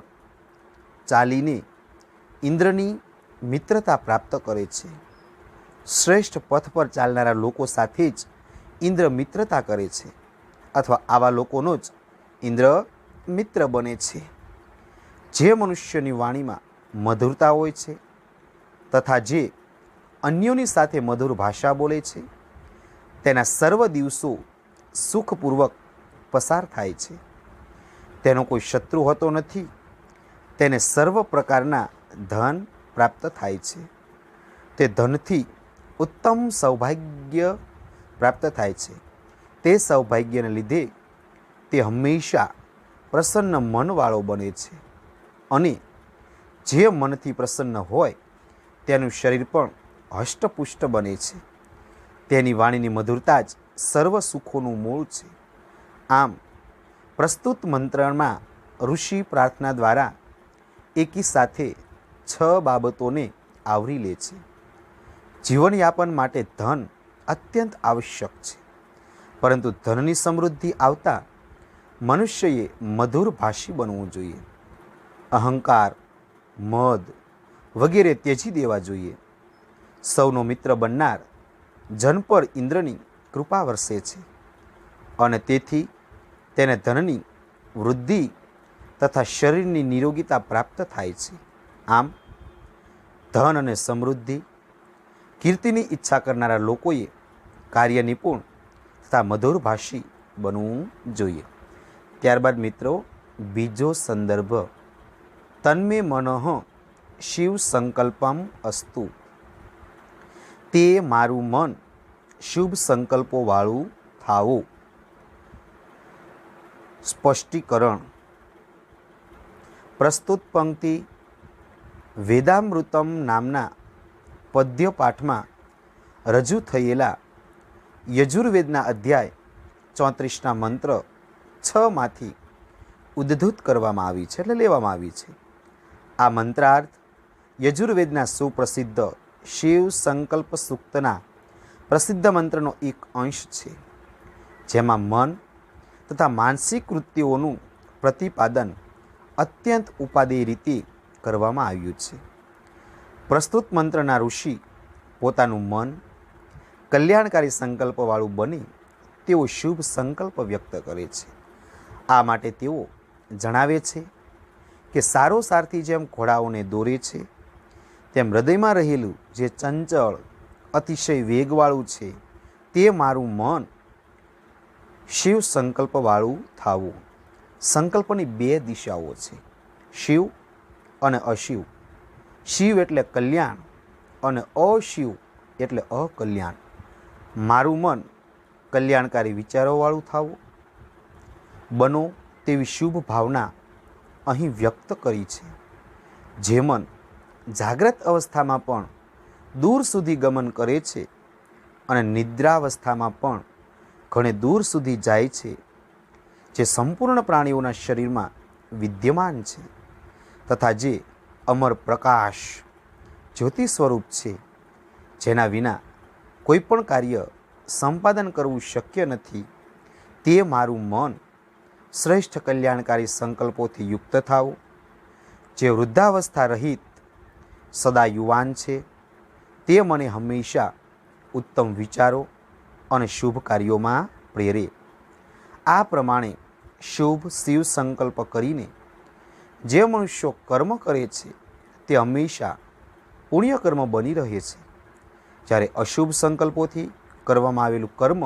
ચાલીને ઇન્દ્રની મિત્રતા પ્રાપ્ત કરે છે. શ્રેષ્ઠ પથ પર ચાલનારા લોકો સાથે જ ઇન્દ્ર મિત્રતા કરે છે અથવા આવા લોકોનો જ ઇન્દ્ર મિત્ર બને છે. જે મનુષ્યની વાણીમાં મધુરતા હોય છે તથા જે અન્યોની સાથે મધુર ભાષા બોલે છે, તેના સર્વ દિવસો સુખપૂર્વક પસાર થાય છે. તેનો કોઈ શત્રુ હોતો નથી. તેને સર્વ પ્રકારના ધન પ્રાપ્ત થાય છે. તે ધનથી ઉત્તમ સૌભાગ્ય પ્રાપ્ત થાય છે. તે સૌભાગ્યને લીધે તે હંમેશા પ્રસન્ન મનવાળો બને છે અને જે મનથી પ્રસન્ન હોય તેનું શરીર પણ હષ્ટપુષ્ટ બને છે. તેની વાણીની મધુરતા જ સર્વ સુખોનું મૂળ છે. આમ પ્રસ્તુત મંત્રમાં ઋષિ પ્રાર્થના દ્વારા એકી સાથે 6 બાબતોને આવરી લે છે. જીવનયાપન માટે ધન અત્યંત આવશ્યક છે, પરંતુ ધનની સમૃદ્ધિ આવતા મનુષ્યએ મધુર ભાષી બનવું જોઈએ. અહંકાર, મદ વગેરે ત્યજી દેવા જોઈએ. સૌનો મિત્ર બનનાર જન પર ઇન્દ્રની કૃપા વરસે છે અને તેથી તેને ધનની વૃદ્ધિ તથા શરીરની નિરોગીતા પ્રાપ્ત થાય છે. આમ ધન અને સમૃદ્ધિ, કીર્તિની ઈચ્છા કરનારા લોકોએ કાર્ય નિપુણ તથા મધુરભાષી બનવું જોઈએ. ત્યારબાદ મિત્રો બીજો સંદર્ભ, તન્મે મનઃ શિવ સંકલ્પમ અસ્તુ. તે મારું મન શુભ સંકલ્પો વાળું થાવું. સ્પષ્ટીકરણ. પ્રસ્તુત પંક્તિ વેદામૃતમ નામના પદ્ય પાઠમાં રજૂ થયેલા યજુર્વેદના અધ્યાય 34ના મંત્ર 6માંથી ઉદ્ધૃત કરવામાં આવી છે, એટલે લેવામાં આવી છે. આ મંત્રાર્થ યજુર્વેદના સુપ્રસિદ્ધ શિવ સંકલ્પ સૂક્તના પ્રસિદ્ધ મંત્રનો એક અંશ છે, જેમાં મન તથા માનસિક વૃત્તિઓનું પ્રતિપાદન અત્યંત ઉપાદેય રીતે કરવામાં આવ્યું છે. પ્રસ્તુત મંત્રના ઋષિ પોતાનું મન કલ્યાણકારી સંકલ્પવાળું બને તેવો શુભ સંકલ્પ વ્યક્ત કરે છે. આ માટે તેઓ જણાવે છે કે સારો સારથી જેમ ઘોડાઓને દોરે છે, તેમ હૃદયમાં રહેલું જે ચંચળ અતિશય વેગવાળું છે તે મારું મન શિવ સંકલ્પવાળું થાવું. સંકલ્પની બે દિશાઓ છે, શિવ અને અશિવ. શિવ એટલે કલ્યાણ અને અશિવ એટલે અકલ્યાણ. મારું મન કલ્યાણકારી વિચારોવાળું થાવું બનો તેવી શુભ ભાવના અહીં વ્યક્ત કરી છે. જે મન જાગ્રત અવસ્થામાં પણ દૂર સુધી ગમન કરે છે અને નિદ્રાવસ્થામાં પણ ઘણે દૂર સુધી જાય છે, જે સંપૂર્ણ પ્રાણીઓના શરીરમાં વિદ્યમાન છે તથા જે અમર પ્રકાશ જ્યોતિ સ્વરૂપ છે, જેના વિના કોઈ પણ કાર્ય સંપાદન કરવું શક્ય નથી, તે મારું મન શ્રેષ્ઠ કલ્યાણકારી સંકલ્પોથી યુક્ત થાવું. જે વૃદ્ધાવસ્થા રહિત સદા યુવાન છે, તે મને હંમેશા ઉત્તમ વિચારો અને શુભ કાર્યોમાં પ્રેરે. આ પ્રમાણે શુભ શિવ સંકલ્પ કરીને જે મનુષ્યો કર્મ કરે છે તે હંમેશા પુણ્યકર્મ બની રહે છે, જ્યારે અશુભ સંકલ્પોથી કરવામાં આવેલું કર્મ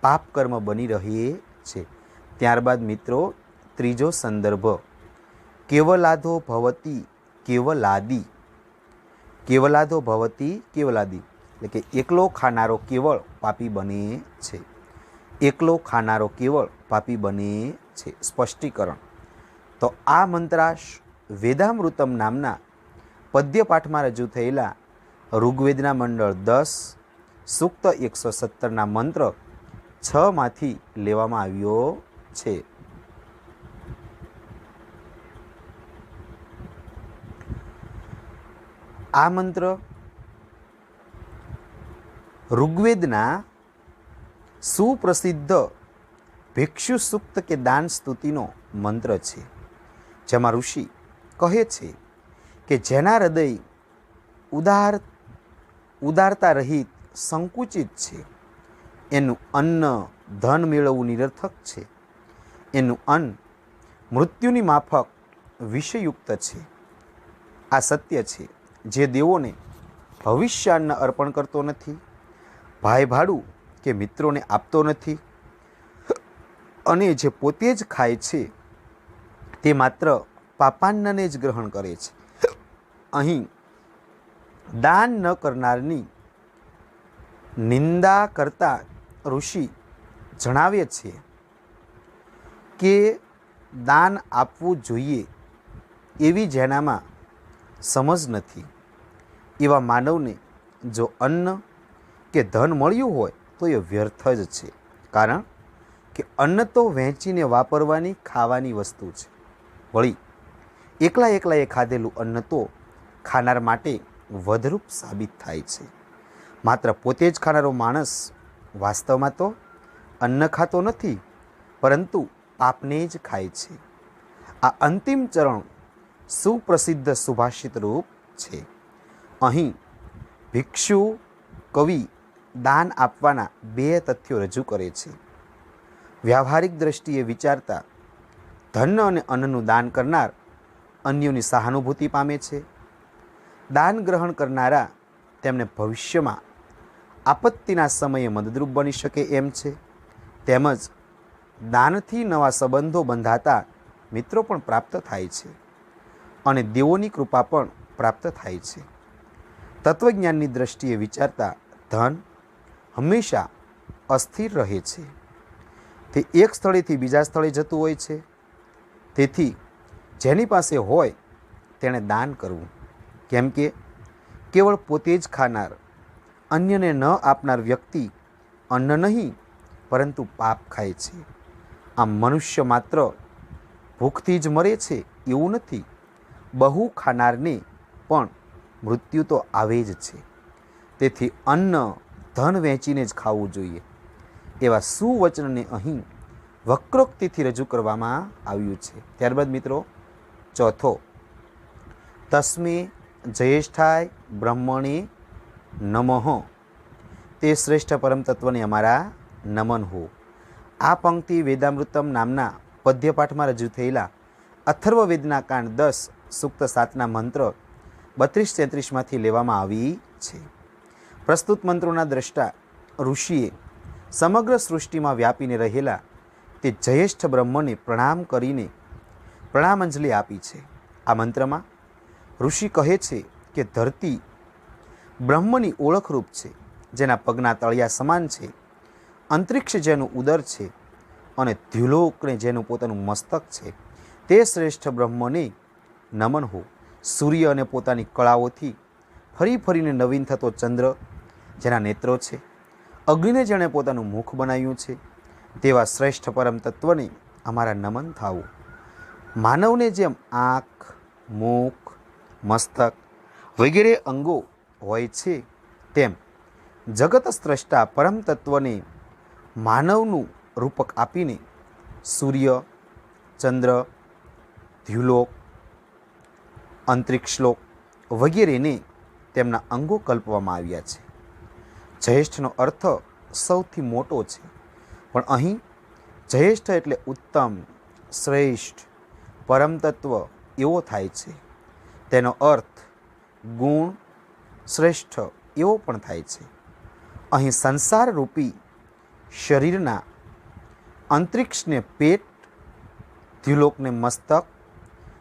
પાપ કર્મ બની રહે છે. ત્યારબાદ મિત્રો ત્રીજો સંદર્ભ, કેવલાદો ભવતી કેવલાદી. કેવલાદો ભવતી કેવલાદી એટલે કે એકલો ખાનારો કેવળ પાપી બને છે. એકલો ખાનારો કેવળ પાપી બને છે. સ્પષ્ટીકરણ. તો આ મંત્રાશ વેદામૃતમ નામના પદ્યપાઠમાં રજૂ થયેલા ઋગ્વેદના મંડળ 10 સૂક્ત 117ના મંત્ર 6માંથી લેવામાં આવ્યો છે. આ મંત્ર ઋગ્વેદના સુપ્રસિદ્ધ ભિક્ષુ સૂક્ત કે દાન સ્તુતિનો મંત્ર છે, જેમાં ઋષિ કહે છે કે જેના હૃદય ઉદારતા રહિત સંકુચિત છે, એનું અન્ન ધન મેળવવું નિરર્થક છે. એનું અન્ન મૃત્યુની માફક વિષયુક્ત છે. આ સત્ય છે, જે દેવોને ભવિષ્યાન્ન અર્પણ કરતો નથી, ભાઈ ભાડું કે મિત્રોને આપતો નથી, અને જે પોતે જ ખાય છે તે માત્ર પાપાન્નને જ ગ્રહણ કરે છે. અહીં દાન ન કરનારની નિંદા કરતા ઋષિ જણાવે છે કે દાન આપવું જોઈએ એવી જેનામાં સમજ નથી, એવા માનવને જો અન્ન કે ધન મળ્યું હોય તો એ વ્યર્થ જ છે. કારણ કે અન્ન તો વહેંચીને વાપરવાની ખાવાની વસ્તુ છે. વળી એકલા એ ખાધેલું અન્ન તો ખાનાર માટે વધરૂપ સાબિત થાય છે. માત્ર પોતે જ ખાનારો માણસ વાસ્તવમાં તો અન્ન ખાતો નથી, પરંતુ પાપને જ ખાય છે. આ અંતિમ ચરણ સુપ્રસિદ્ધ સુભાષિત રૂપ છે. અહીં ભિક્ષુ કવિ દાન આપવાના બે તથ્યો રજૂ કરે છે. વ્યાવહારિક દ્રષ્ટિએ વિચારતા ધન અને અન્નનું દાન કરનાર અન્યોની સહાનુભૂતિ પામે છે. દાન ગ્રહણ કરનારા તેમને ભવિષ્યમાં આપત્તિના સમયે મદદરૂપ બની શકે એમ છે. તેમજ દાનથી નવા સંબંધો બંધાતા મિત્રો પણ પ્રાપ્ત થાય છે અને દેવોની કૃપા પણ પ્રાપ્ત થાય છે. તત્વજ્ઞાનની દ્રષ્ટિએ વિચારતા ધન હંમેશા અસ્થિર રહે છે. તે એક સ્થળેથી બીજા સ્થળે જતું હોય છે. તેથી જેની પાસે હોય તેણે દાન કરવું, કેમ કે કેવળ પોતે જ ખાનાર, અન્યને ન આપનાર વ્યક્તિ અન્ન નહીં પરંતુ પાપ ખાય છે. આમ મનુષ્ય માત્ર ભૂખથી જ મરે છે એવું નથી. બહુ ખાનારને પણ મૃત્યુ તો આવે જ છે. તેથી અન્ન ધન વહેંચીને જ ખાવું જોઈએ. એવા સુવચનને અહીં વક્રોક્તિથી રજૂ કરવામાં આવ્યું છે. ત્યારબાદ મિત્રો ચોથો, તસ્મે જયેષ્ઠાય બ્રહ્મણે નમઃ. તે શ્રેષ્ઠ પરમ તત્વને અમારા નમન હો. આ પંક્તિ વેદામૃતમ નામના પદ્યપાઠમાં રજૂ થયેલા અથર્વવેદના કાંડ 10 સૂક્ત 7ના મંત્ર 32-33માંથી લેવામાં આવી છે. પ્રસ્તુત મંત્રોના દ્રષ્ટા ઋષિએ સમગ્ર સૃષ્ટિમાં વ્યાપીને રહેલા તે જયેષ્ઠ બ્રહ્મને પ્રણામ કરીને પ્રણામાંજલિ આપી છે. આ મંત્રમાં ઋષિ કહે છે કે ધરતી બ્રહ્મની ઓળખરૂપ છે, જેના પગના તળિયા સમાન છે. અંતરિક્ષ જેનું ઉદર છે અને દ્યુલોકને જેનું પોતાનું મસ્તક છે, તે શ્રેષ્ઠ બ્રહ્મને નમન હો. સૂર્ય અને પોતાની કળાઓથી ફરી ફરીને નવીન થતો ચંદ્ર, જેના નેત્રો છે, અગ્નિને જેણે પોતાનું મુખ બનાવ્યું છે, તેવા શ્રેષ્ઠ પરમ તત્વને અમારા નમન થાવું. માનવને જેમ આંખ, મુખ, મસ્તક વગેરે અંગો હોય છે, તેમ જગત સ્રષ્ટા પરમ તત્વને માનવનું રૂપક આપીને સૂર્ય, ચંદ્ર, દ્યુલોક, અંતરિક્ષલોક વગેરેને તેમના અંગો કલ્પવામાં આવ્યા છે. જયેષ્ઠનો અર્થ સૌથી મોટો છે, પણ અહીં જયેષ્ઠ એટલે ઉત્તમ, શ્રેષ્ઠ, પરમ તત્વ એવો થાય છે. તેનો અર્થ ગુણ, શ્રેષ્ઠ એવો પણ થાય છે. અહીં સંસાર રૂપી શરીરના અંતરિક્ષને પેટ, દ્યુલોકને મસ્તક,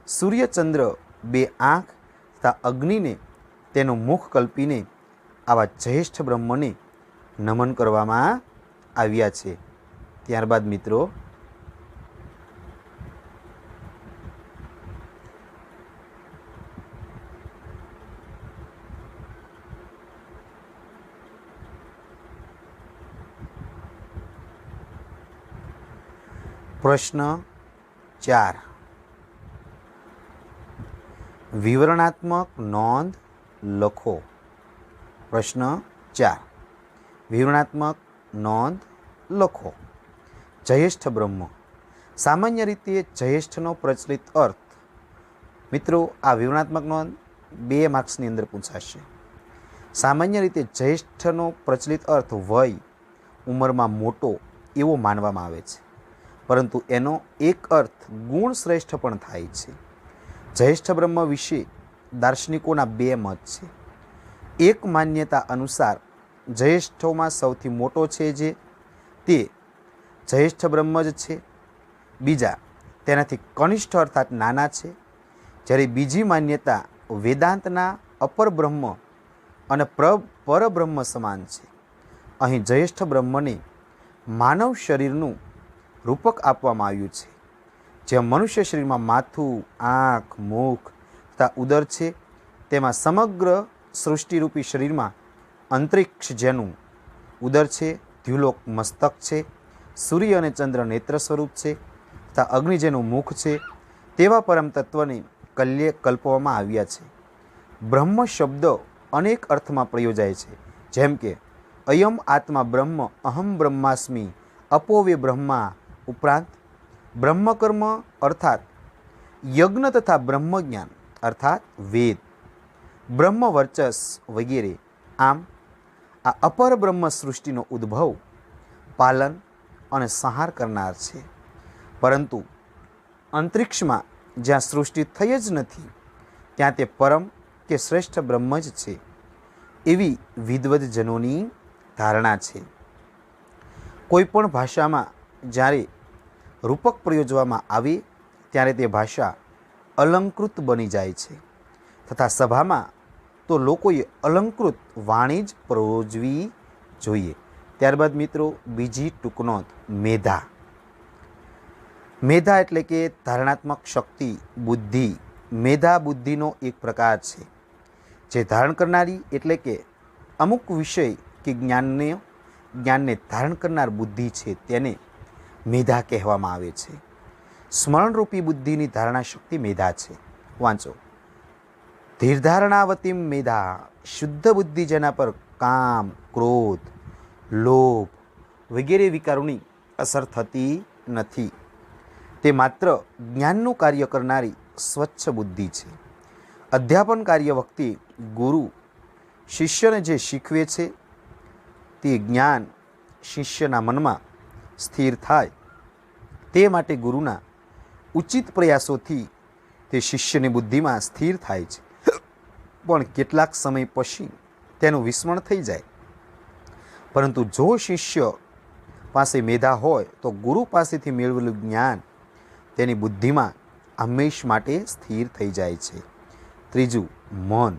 સૂર્યચંદ્ર બે આંખ તથા અગ્નિને તેનું મુખ કલ્પીને આવા જયેષ્ઠ બ્રહ્મને નમન કરવામાં આવ્યા છે. ત્યારબાદ મિત્રો પ્રશ્ન 4, વિવરણાત્મક નોંધ લખો. પ્રશ્ન 4, વિવરણાત્મક નોંધ લખો. જયેષ્ઠ બ્રહ્મ. સામાન્ય રીતે જયેષ્ઠનો પ્રચલિત અર્થ, મિત્રો આ વિવરણાત્મક નોંધ 2 માર્ક્સની અંદર પૂછાશે. સામાન્ય રીતે જયેષ્ઠનો પ્રચલિત અર્થ વય, ઉંમરમાં મોટો એવો માનવામાં આવે છે, પરંતુ એનો એક અર્થ ગુણ શ્રેષ્ઠ પણ થાય છે. જયેષ્ઠ બ્રહ્મ વિશે દાર્શનિકોના 2 મત છે. એક માન્યતા અનુસાર જયેષ્ઠોમાં સૌથી મોટો છે જે તે જયેષ્ઠ બ્રહ્મ જ છે. બીજા તેનાથી કનિષ્ઠ અર્થાત નાના છે. જ્યારે બીજી માન્યતા વેદાંતના અપર બ્રહ્મ અને પરબ્રહ્મ સમાન છે. અહીં જયેષ્ઠ બ્રહ્મને માનવ શરીરનું રૂપક આપવામાં આવ્યું છે. જેમ મનુષ્ય શરીરમાં માથું, આંખ, મુખ તથા ઉદર છે, તેમાં સમગ્ર સૃષ્ટિરૂપી શરીરમાં અંતરિક્ષ જેનું ઉદર છે, દ્યુલોક મસ્તક છે, સૂર્ય અને ચંદ્ર નેત્ર સ્વરૂપ છે તથા અગ્નિ જેનું મુખ છે, તેવા પરમ તત્વને કલ્પવામાં આવ્યા છે. બ્રહ્મ શબ્દ અનેક અર્થમાં પ્રયોજાય છે. જેમ કે અયમ આત્મા બ્રહ્મ, અહમ બ્રહ્માસ્મિ, અપોવે બ્રહ્મા ઉપરાંત બ્રહ્મકર્મ અર્થાત યજ્ઞ તથા બ્રહ્મજ્ઞાન અર્થાત વેદ, બ્રહ્મ વર્ચસ વગેરે. આમ આ અપર બ્રહ્મ સૃષ્ટિનો ઉદ્ભવ, પાલન અને સંહાર કરનાર છે. પરંતુ અંતરિક્ષમાં જ્યાં સૃષ્ટિ થઈ જ નથી ત્યાં તે પરમ કે શ્રેષ્ઠ બ્રહ્મ જ છે એવી વિદ્વદજનોની ધારણા છે. કોઈ પણ ભાષામાં જ્યારે રૂપક પ્રયોજવામાં આવે ત્યારે તે ભાષા અલંકૃત બની જાય છે તથા સભામાં તો લોકોએ અલંકૃત વાણી જ પ્રયોજવી જોઈએ. ત્યારબાદ મિત્રો બીજી ટૂંકનોંધ મેધા. મેધા એટલે કે ધારણાત્મક શક્તિ, બુદ્ધિ. મેધા બુદ્ધિનો એક પ્રકાર છે. જે ધારણ કરનારી એટલે કે અમુક વિષય કે જ્ઞાનને ધારણ કરનાર બુદ્ધિ છે તેને મેધા કહેવામાં આવે છે. સ્મરણરૂપી બુદ્ધિની ધારણા શક્તિ મેધા છે. વાંચો. ધીરધારણાવતીમ મેધા, શુદ્ધ બુદ્ધિ જેના પર કામ, ક્રોધ, લોભ વગેરે વિકારોની અસર થતી નથી. તે માત્ર જ્ઞાનનું કાર્ય કરનારી સ્વચ્છ બુદ્ધિ છે. અધ્યાપન કાર્ય વખતે ગુરુ શિષ્યને જે શીખવે છે તે જ્ઞાન શિષ્યના મનમાં સ્થિર થાય તે માટે ગુરુના ઉચિત પ્રયાસોથી તે શિષ્યની બુદ્ધિમાં સ્થિર થાય છે. પણ કેટલાક સમય પછી તેનું વિસ્મરણ થઈ જાય. પરંતુ જો શિષ્ય પાસે મેધા હોય તો ગુરુ પાસેથી મેળવેલું જ્ઞાન તેની બુદ્ધિમાં હંમેશ માટે સ્થિર થઈ જાય છે. ત્રીજું મન.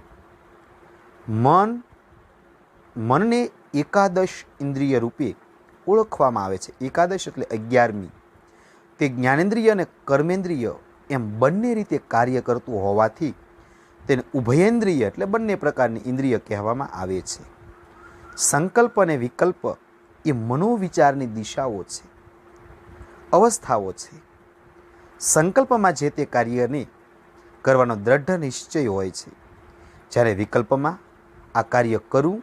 મનને એકાદશ ઇન્દ્રિય રૂપે ઓળખવામાં આવે છે. એકાદશ એટલે 11મી. તે જ્ઞાનેન્દ્રિય અને કર્મેન્દ્રિય એમ બંને રીતે કાર્ય કરતું હોવાથી તેને ઉભયેન્દ્રિય એટલે બંને પ્રકારની ઇન્દ્રિય કહેવામાં આવે છે. સંકલ્પ અને વિકલ્પ એ મનોવિચારની દિશાઓ છે, અવસ્થાઓ છે. સંકલ્પમાં જે તે કાર્યને કરવાનો દ્રઢ નિશ્ચય હોય છે, જ્યારે વિકલ્પમાં આ કાર્ય કરું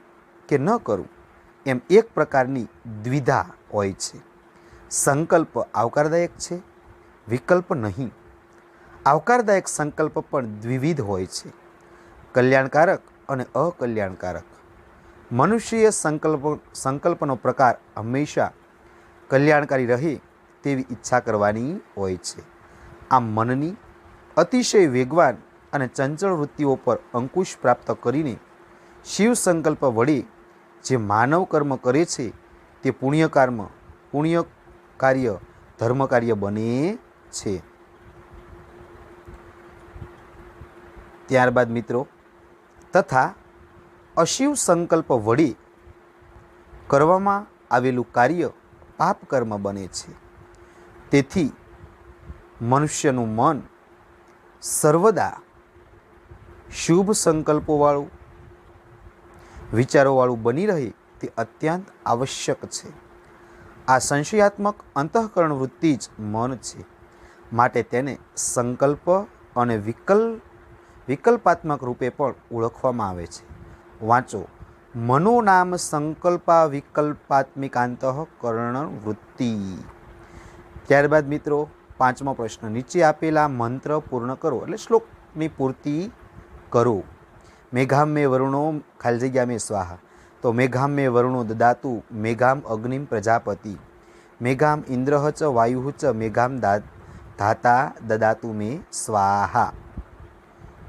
કે ન કરું એમ એક પ્રકારની દ્વિધા હોય છે. સંકલ્પ આવકારદાયક છે, વિકલ્પ નહીં. આવકારદાયક સંકલ્પ પણ દ્વિવિધ હોય છે, કલ્યાણકારક અને અકલ્યાણકારક. મનુષ્ય સંકલ્પનો પ્રકાર હંમેશા કલ્યાણકારી રહે તેવી ઈચ્છા કરવાની હોય છે. આમ મનની અતિશય વેગવાન અને ચંચળ વૃત્તિઓ પર અંકુશ પ્રાપ્ત કરીને શિવ સંકલ્પ વડે જે માનવ કર્મ કરે છે તે પુણ્ય કાર્ય ધર્મ કાર્ય બને છે. ત્યારબાદ મિત્રો તથા અશિવ સંકલ્પ વડે કરવામાં આવેલું કાર્ય પાપ કર્મ બને છે. તેથી મનુષ્યનું મન સર્વદા શુભ સંકલ્પોવાળું, વિચારોવાળું બની રહે તે અત્યંત આવશ્યક છે. આ સંશયાત્મક અંતઃકરણ વૃત્તિ જ મન છે. માટે તેને સંકલ્પ અને વિકલ્પાત્મક રૂપે પણ ઓળખવામાં આવે છે. વાંચો. મનો નામ સંકલ્પા વિકલ્પાત્મિકાંતઃકરણ વૃત્તિ. ત્યારબાદ મિત્રો 5મો પ્રશ્ન. નીચે આપેલા મંત્ર પૂર્ણ કરો એટલે શ્લોકની પૂર્તિ કરો. મેઘામ મે વરુણો ખાલી જગ્યા મેં સ્વાહા. તો મેઘામ મે વરુણો દદાતુ મેઘામ અગ્નિમ પ્રજાપતિ મેઘામ ઇન્દ્રઃ ચ વાયુઃ ચ મેઘામ ધાતા દદાતુ મે સ્વાહા.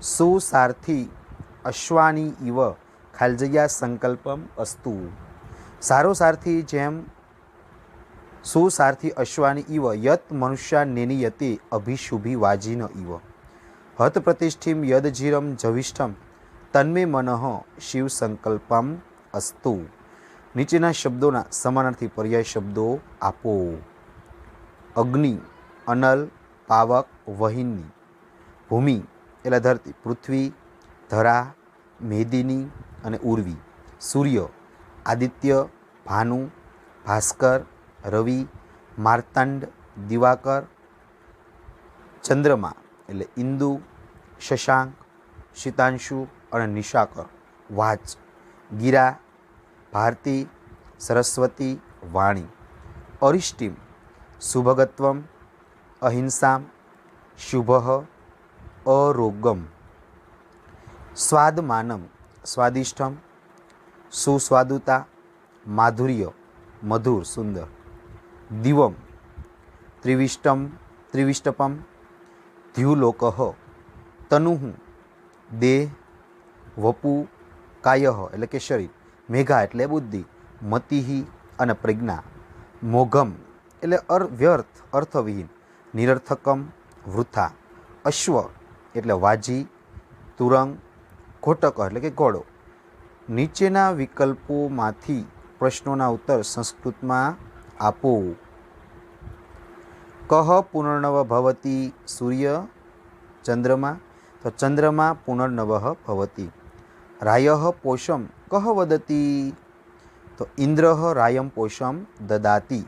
સુસારથી અશ્વાની ઇવ ખાલી જગ્યા સંકલ્પમ અસ્તુ. સારો સારથી જેમ સુસારથી અશ્વાની ઇવ યત મનુષ્યા નેનિયતે અભિશુભી વાજીન ઇવ હત પ્રતિષ્ઠિમ યદજીરમ જવિષ્ઠમ તન્મે મનઃ શિવ સંકલ્પમ અસ્તુ. નીચેના શબ્દોના સમાનાર્થી પર્યાય શબ્દો આપો. અગ્નિ, અનલ, પાવક, વહિની. ભૂમિ એટલે ધરતી, પૃથ્વી, ધરા, મેદિની અને ઉર્વી. સૂર્ય, આદિત્ય, ભાનુ, ભાસ્કર, રવિ, માર્તાંડ, દિવાકર. ચંદ્રમા એટલે ઇન્દુ, શશાંક, શીતાંશુ અને નિશાકર. વાચ, ગિરા, ભારતી, સરસ્વતી, વાણી. અરિષ્ટિમ શુભગત્વમ, અહિંસામ, શુભઃ, અરોગમ. સ્વાદમાનમ સ્વાદિષ્ટમ, સુસ્વાદુતા, માધુર્ય મધુર સુંદર. દિવમ ત્રિવિષ્ટપમ, દ્યુલોકઃ તનુઃ દેહ, વપુ કાયઃ એટલે કે શરીર, મેઘા એટલે બુદ્ધિ, મતિહિ અને પ્રજ્ઞા, મોઘમ એટલે વ્યર્થ અર્થવિહીન, નિરર્થકમ વૃથા, અશ્વ એટલે વાજી, તુરંગ ઘોટક એટલે કે ઘોડો. નીચેના વિકલ્પોમાંથી પ્રશ્નોના ઉત્તર સંસ્કૃતમાં આપો. કહ પુનર્નવ ભવતી સૂર્ય ચંદ્રમા, તો ચંદ્રમા પુનર્નવઃ ભવતી. રાયઃ પોષમ કહ વદતી, તો ઇન્દ્રઃ રાયમ પોષમ દદાતિ.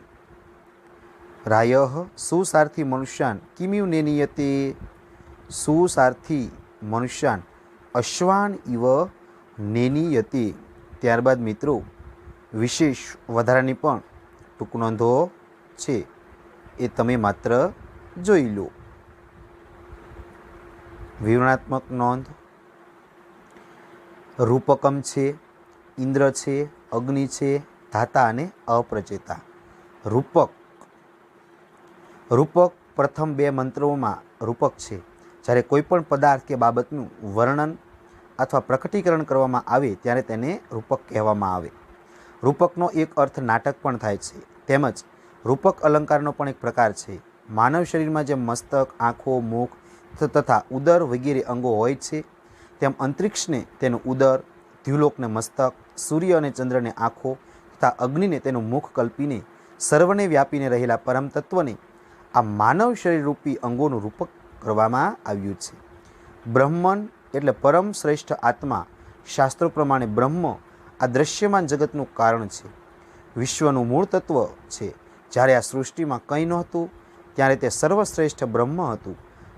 રાયઃ સુસારથી મનુષ્યાન કિમિવ નેનીયતે, સુસારથી મનુષ્યાન અશ્વાન ઇવ નેનીયતે. ત્યારબાદ મિત્રો વિશેષ વધારાની પણ ટૂંક નોંધો છે, એ તમે માત્ર જોઈ લો. વિવરણાત્મક નોંધ: રૂપકમ છે, ઇન્દ્ર છે, અગ્નિ છે, ધાતા અને અપ્રચેતા. રૂપક પ્રથમ બે મંત્રોમાં રૂપક છે. જ્યારે કોઈ પણ પદાર્થ કે બાબતનું વર્ણન અથવા પ્રકટીકરણ કરવામાં આવે ત્યારે તેને રૂપક કહેવામાં આવે. રૂપકનો એક અર્થ નાટક પણ થાય છે. તેમજ રૂપક અલંકારનો પણ એક પ્રકાર છે. માનવ શરીરમાં જેમ મસ્તક, આંખો, મુખ તથા ઉદર વગેરે અંગો હોય છે, તેમ અંતરિક્ષને તેનું ઉદર, દ્યુલોકને મસ્તક, સૂર્ય અને ચંદ્રને આંખો તથા અગ્નિને તેનું મુખ કલ્પીને સર્વને વ્યાપીને રહેલા પરમ તત્વને આ માનવ શરીરરૂપી અંગોનું રૂપક કરવામાં આવ્યું છે. બ્રહ્મન એટલે પરમ શ્રેષ્ઠ આત્મા. શાસ્ત્રો પ્રમાણે બ્રહ્મ આ દ્રશ્યમાન જગતનું કારણ છે, વિશ્વનું મૂળ તત્વ છે. જ્યારે આ સૃષ્ટિમાં કંઈ નહોતું ત્યારે તે સર્વશ્રેષ્ઠ બ્રહ્મ હતું.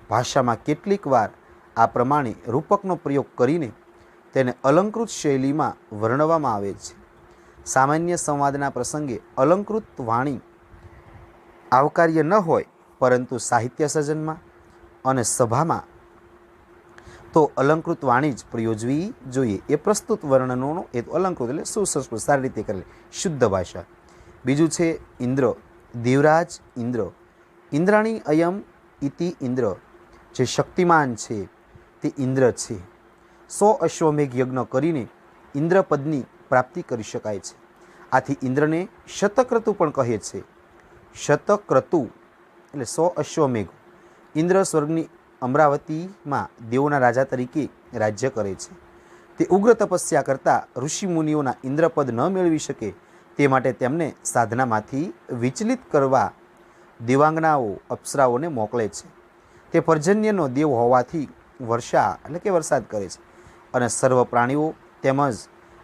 ભાષામાં કેટલીક વાર આ પ્રમાણે રૂપકનો પ્રયોગ કરીને તેને અલંકૃત શૈલીમાં વર્ણવવામાં આવે છે. સામાન્ય સંવાદના પ્રસંગે અલંકૃત વાણી આવકાર્ય ન હોય, પરંતુ સાહિત્ય સર્જનમાં અને સભામાં તો અલંકૃત વાણી જ પ્રયોજવી જોઈએ. એ પ્રસ્તુત વર્ણનોનો હેતુ અલંકૃત એટલે સુસંસ્કૃત, સારી રીતે કરેલી શુદ્ધ ભાષા. બીજું છે ઇન્દ્ર. દેવરાજ ઇન્દ્ર. ઇન્દ્રાણી અયમ ઇતિ ઇન્દ્ર. જે શક્તિમાન છે તે ઇન્દ્ર છે. 100 અશ્વમેઘ યજ્ઞ કરીને ઇન્દ્રપદની પ્રાપ્તિ કરી શકાય છે. આથી ઇન્દ્રને શતક્રતુ પણ કહે છે. શતક્રતુ એટલે 100 અશ્વમેઘ. ઇન્દ્ર સ્વર્ગની અમરાવતીમાં દેવોના રાજા તરીકે રાજ્ય કરે છે. તે ઉગ્ર તપસ્યા કરતા ઋષિમુનિઓના ઇન્દ્રપદ ન મેળવી શકે તે માટે તેમને સાધનામાંથી વિચલિત કરવા દેવાંગનાઓ અપ્સરાઓને મોકલે છે. તે પર્જન્યનો દેવ હોવાથી વર્ષા એટલે કે વરસાદ કરે છે અને સર્વ પ્રાણીઓ તેમજ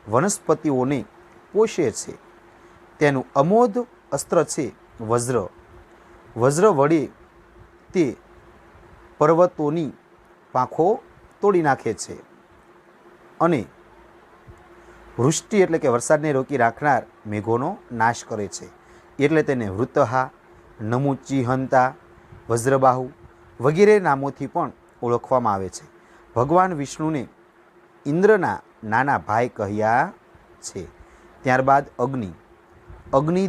વનસ્પતિઓને પોષે છે. તેનું અમોધ અસ્ત્ર છે વજ્ર. વજ્ર વડે તે પર્વતોની પાંખો તોડી નાખે છે અને વૃષ્ટિ એટલે કે વરસાદને રોકી રાખનાર મેઘોનો નાશ કરે છે. એટલે તેને વૃતહા, નમુચિહંતા, વજ્રબાહુ વગેરે નામોથી પણ ઓળખવામાં આવે છે. ભગવાન વિષ્ણુને ઇન્દ્રના નાના ભાઈ કહ્યા છે. ત્યારબાદ અગ્નિ. અગ્નિ